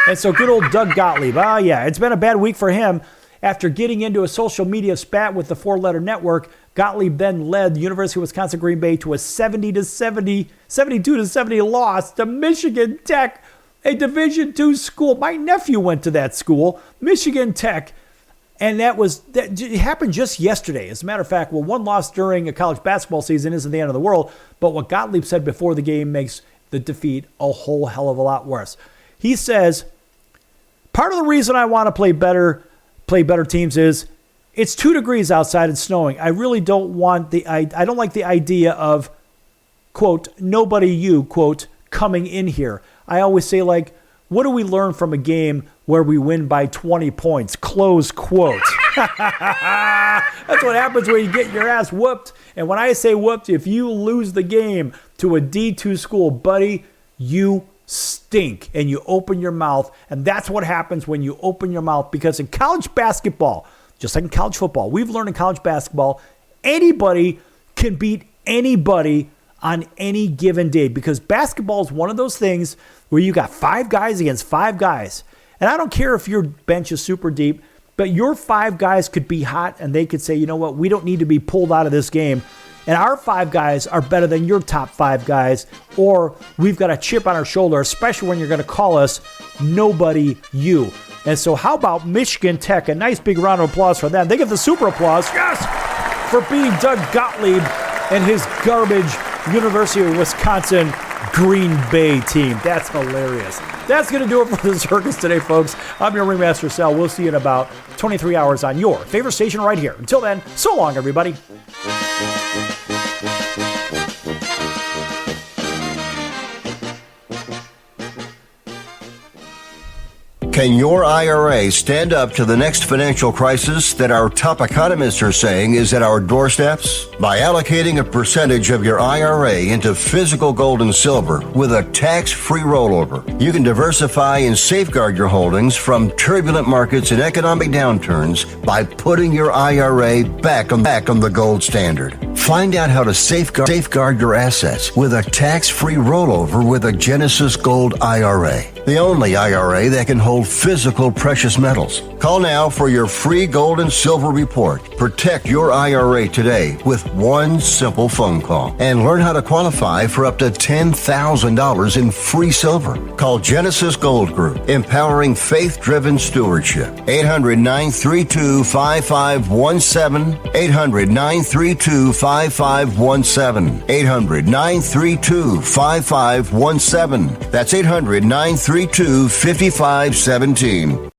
And so good old Doug Gottlieb. Yeah, it's been a bad week for him. After getting into a social media spat with the 4-letter network, Gottlieb then led the University of Wisconsin Green Bay to a 72-70 loss to Michigan Tech, a Division II school. My nephew went to that school, Michigan Tech, and that happened just yesterday. As a matter of fact, one loss during a college basketball season isn't the end of the world, but what Gottlieb said before the game makes the defeat a whole hell of a lot worse. He says, part of the reason I want to play better teams is it's 2 degrees outside and snowing. I really don't want I don't like the idea of, quote, nobody you, quote, coming in here. I always say, like, what do we learn from a game where we win by 20 points? Close quote. That's what happens when you get your ass whooped. And when I say whooped, if you lose the game to a D2 school, buddy, you stink and you open your mouth. And that's what happens when you open your mouth, because in college basketball, just like in college football, we've learned in college basketball, anybody can beat anybody on any given day, because basketball is one of those things where you got 5 guys against 5 guys. And I don't care if your bench is super deep, but your 5 guys could be hot and they could say, you know what, we don't need to be pulled out of this game. And our 5 guys are better than your top 5 guys, or we've got a chip on our shoulder, especially when you're going to call us nobody you. And so how about Michigan Tech? A nice big round of applause for them. They get the super applause, yes, for beating Doug Gottlieb and his garbage University of Wisconsin Green Bay team. That's hilarious. That's going to do it for the circus today, folks. I'm your Ringmaster Sal. We'll see you in about 23 hours on your favorite station right here. Until then, so long, everybody. Can your IRA stand up to the next financial crisis that our top economists are saying is at our doorsteps? By allocating a percentage of your IRA into physical gold and silver with a tax-free rollover, you can diversify and safeguard your holdings from turbulent markets and economic downturns by putting your IRA back on the gold standard. Find out how to safeguard your assets with a tax-free rollover with a Genesis Gold IRA, the only IRA that can hold physical precious metals. Call now for your free gold and silver report. Protect your IRA today with one simple phone call and learn how to qualify for up to $10,000 in free silver. Call Genesis Gold Group, empowering faith-driven stewardship. 800-932-5517. 800-932-5517. 800-932-5517. That's 800-932-5517.